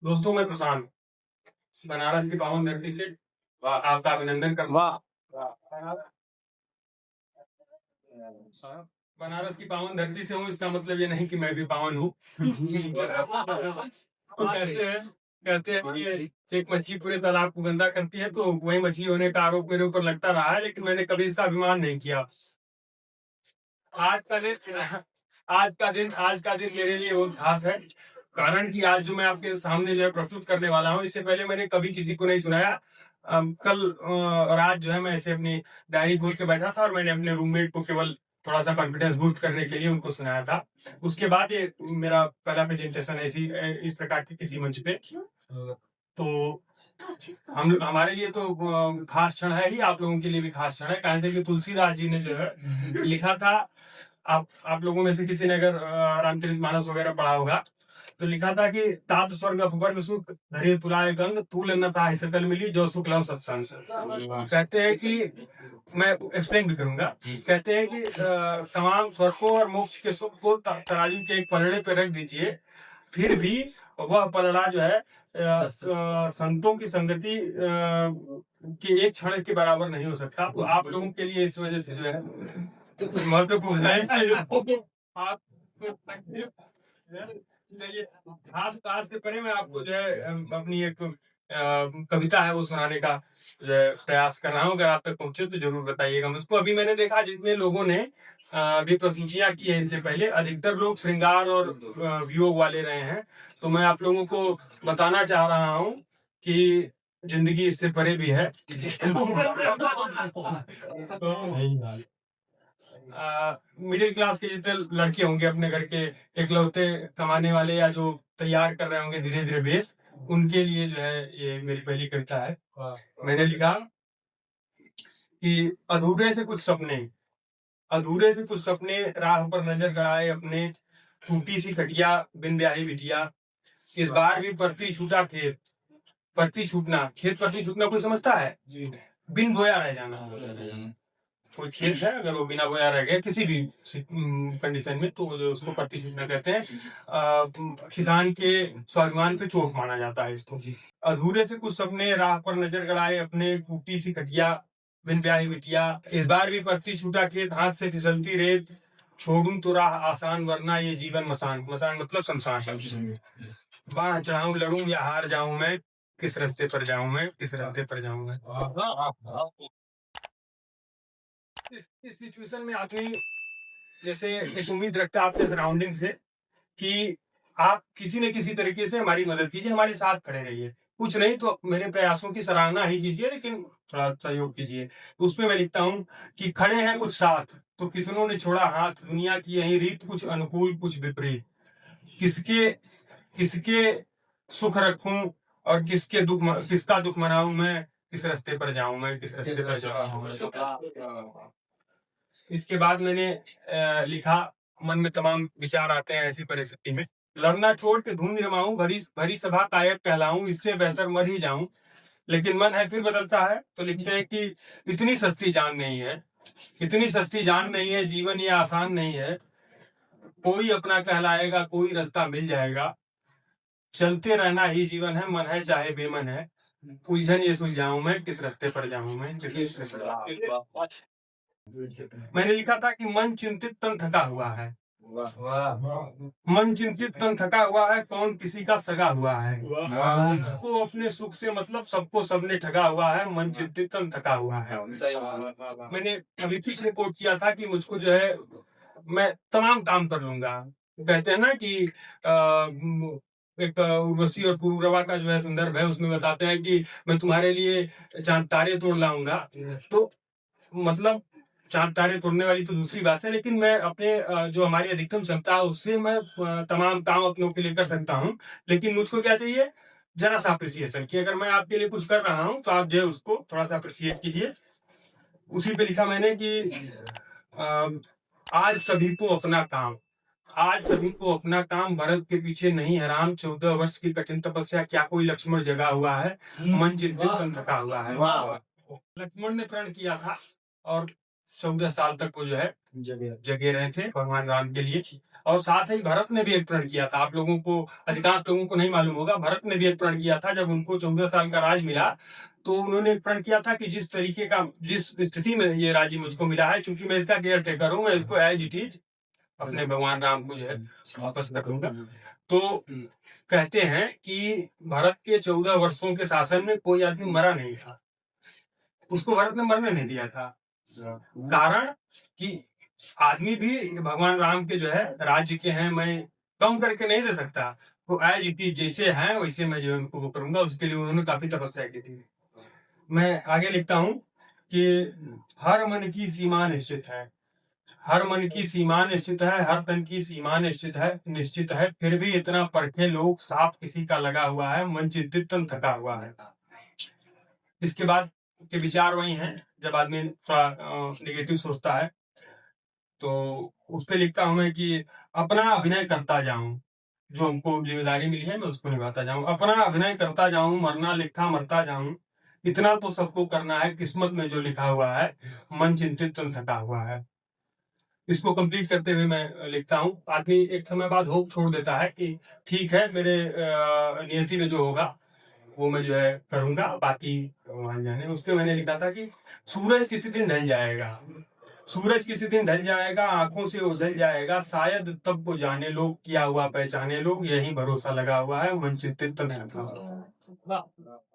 दोस्तों, मैं प्रशांत बनारस की पावन धरती से आपका अभिनंदन करता वाह हूँ। बनारस की पावन धरती से हूँ, इसका मतलब ये नहीं कि मैं भी पावन हूँ। तो कहते हैं कि एक मछली पूरे तालाब को गंदा करती है, तो वही मछली होने का आरोप मेरे ऊपर लगता रहा है, लेकिन मैंने कभी इसका अभिमान नहीं किया। आज का दिन आज का दिन मेरे लिए बहुत खास है, कारण कि आज जो मैं आपके सामने जो है प्रस्तुत करने वाला हूँ, इससे पहले मैंने कभी किसी को नहीं सुनाया। कल और आज जो है मैं ऐसे अपनी डायरी खोल के बैठा था और मैंने अपने रूममेट को केवल थोड़ा सा कॉन्फिडेंस बूस्ट करने के लिए उनको सुनाया था। उसके बाद ये मेरा पहला प्रेजेंटेशन है इस प्रकार की किसी मंच पे। तो हम हमारे लिए तो खास क्षण है ही, आप लोगों के लिए भी खास क्षण है, कारण कि तुलसीदास जी ने जो है लिखा था। आप लोगों में से किसी ने अगर रामचरितमानस वगैरह पढ़ा होगा तो लिखा था कि तात स्वर्ग अपवर्ग सुख धरे तुलाए गंग तूल न ताहि सकल मिली जो सुख लव सत्संग। कहते हैं कि मैं एक्सप्लेन भी करूंगा। कहते हैं कि तमाम स्वर्गों और मोक्ष के सुख को तराजू के एक पलड़े पे रख दीजिए, फिर भी वह पलड़ा जो है संतों की संगति के एक क्षण के बराबर नहीं हो सकता। तो आप लोगों के लिए इस वजह से जो है महत्वपूर्ण है। आप चलिए, खास खास से पहले मैं आपको जो है अपनी एक कविता है वो सुनाने का जो है प्रयास कर रहा हूँ। अगर आप तक पहुंचे तो जरूर बताइएगा मुझको। अभी मैंने देखा जितने लोगों ने भी प्रस्तुतियां की है इनसे पहले, अधिकतर लोग श्रृंगार और वियोग वाले रहे हैं। तो मैं आप लोगों को बताना चाह रहा हूँ कि जिंदगी इससे परे भी है। मिडिल क्लास के जितने लड़के होंगे अपने घर के इकलौते कमाने वाले, या जो तैयार कर रहे होंगे धीरे धीरे बेस, उनके लिए जो है ये मेरी पहली कविता है। मैंने लिखा कि अधूरे से कुछ सपने राह पर नजर गड़ाए अपने, टूटी सी खटिया बिन ब्याही बिटिया, इस बार भी परती छूटा खेत परती छूटना खेत परती छूटना कोई समझता है? बिन बोया रह जाना। कोई खेत है अगर वो बिना बोया रह गया किसी भी कंडीशन में, तो उसको परती छूटना कहते हैं। किसान के स्वाभिमान पे चोट माना जाता है इसको। अधूरे से कुछ सपने राह पर नजर गड़ाए अपने, टूटी सी खटिया बिन ब्याही बिटिया, इस बार भी परती छूटा खेत हाथ से फिसलती रेत, छोड़ूं तो राह आसान वरना ये जीवन मसान। मसान मतलब शमशान। बाह चढ़ाऊं लड़ूं या हार जाऊं मैं, किस रास्ते पर जाऊं मैं, किस रास्ते पर जाऊं मैं। इस सिचुएशन में आदमी जैसे एक उम्मीद रखता है आपके सराउंडिंग से कि आप किसी न किसी तरीके से हमारी मदद कीजिए, हमारे साथ खड़े रहिए। कुछ नहीं तो मेरे प्रयासों की सराहना ही कीजिए, लेकिन थोड़ा सहयोग कीजिए। तो उसमें मैं लिखता हूँ कि खड़े हैं कुछ साथ तो कितनों ने छोड़ा हाथ, दुनिया की यही रीत कुछ अनुकूल कुछ विपरीत, किसके किसके सुख रखूं और किसका दुख मनाऊं मैं, किस रास्ते पर जाऊं मैं, किस रास्ते पर जाऊं। इसके बाद मैंने लिखा, मन में तमाम विचार आते हैं ऐसी परिस्थिति में, लड़ना छोड़ के धूम रमाऊं, भरी भरी सभा कायक कहलाऊं, इससे बेहतर मर ही जाऊं, लेकिन मन है फिर बदलता है। तो लिखते हैं कि इतनी सस्ती जान नहीं है, इतनी सस्ती जान नहीं है, जीवन ये आसान नहीं है, कोई अपना कहलाएगा कोई रास्ता मिल जाएगा, चलते रहना ही जीवन है, मन है चाहे बेमन है, उलझन ये सुलझाऊं मैं, किस रास्ते पर जाऊं मैं, किस रास्ते। मैंने लिखा था कि मन चिंतित तन थका हुआ है, मन चिंतित तन थका हुआ है, कौन किसी का सगा हुआ है, को अपने सुख से मतलब सबको सबने ठगा हुआ है, मन चिंतित तन थका हुआ है। मैंने अभी पीछे कोट किया था कि मुझको जो है मैं तमाम काम कर लूंगा। कहते हैं ना कि एक उर्वशी और पुरवा का जो है संदर्भ है, उसमें बताते हैं कि मैं तुम्हारे लिए चांद तारे तोड़ लाऊंगा। तो मतलब चांद तारे तोड़ने वाली तो दूसरी बात है, लेकिन मैं अपने जो हमारी अधिकतम क्षमता है उससे मैं तमाम काम अपनों के लिए कर सकता हूँ। लेकिन मुझको क्या चाहिए? जरा सा अप्रिसिएशन, कि अगर मैं आपके लिए कुछ कर रहा हूँ तो आप जो है उसको थोड़ा सा अप्रिसिएट कीजिए। उसी पे लिखा मैंने कि आज सभी को अपना काम, आज सभी को अपना काम, भरत के पीछे नहीं हराम, 14 वर्ष की कठिन तपस्या क्या कोई लक्ष्मण जगा हुआ है, मन चिंतित थका हुआ है। लक्ष्मण ने प्रण किया था और 14 साल तक वो जो है जगे रहे थे भगवान राम के लिए। और साथ ही भरत ने भी एक प्रण किया था, आप लोगों को, अधिकांश लोगों को नहीं मालूम होगा, भरत ने भी एक प्रण किया था। जब उनको 14 साल का राज मिला तो उन्होंने एक प्रण किया था कि जिस तरीके का, जिस स्थिति में ये राज्य मुझको मिला है, चूंकि मैं इसका केयर टेकर हूँ, मैं इसको एज इट इज अपने भगवान राम को जो है वापस रखूंगा। तो कहते हैं कि भरत के 14 वर्षों के शासन में कोई आदमी मरा नहीं था, उसको भरत ने मरने नहीं दिया था। कारण कि आदमी भी भगवान राम के जो है राज्य के हैं, मैं कम करके नहीं दे सकता, तो एज इट इज जैसे हैं वैसे मैं जो है उनको वो करूंगा। उसके लिए उन्होंने काफी तपस्या की थी। मैं आगे लिखता हूँ कि हर मन की सीमा निश्चित है, हर मन की सीमा निश्चित है, हर तन की सीमा निश्चित है, फिर भी इतना परखे लोग, साफ किसी का लगा हुआ है, मन चिंतित तन थका हुआ है। इसके बाद के विचार वही हैं, जब आदमी थोड़ा निगेटिव सोचता है तो उस पर लिखता हूं मैं कि अपना अभिनय करता जाऊं, जो हमको जिम्मेदारी मिली है मैं उसको निभाता जाऊं, अपना अभिनय करता जाऊं, मरना लिखा मरता जाऊं, इतना तो सबको करना है, किस्मत में जो लिखा हुआ है, मन चिंतित तन थका हुआ है। इसको कंप्लीट करते हुए मैं लिखता हूँ, आदमी एक समय बाद होप छोड़ देता है कि ठीक है, मेरे नियति में जो होगा वो मैं जो है करूंगा, बाकी भगवान जाने। उसके मैंने लिखा था कि सूरज किसी दिन ढल जाएगा, सूरज किसी दिन ढल जाएगा, आंखों से उजल जाएगा, शायद तब वो जाने लोग, किया हुआ पहचाने लोग, यही भरोसा लगा हुआ है, मन चिंतित तन थका हुआ है।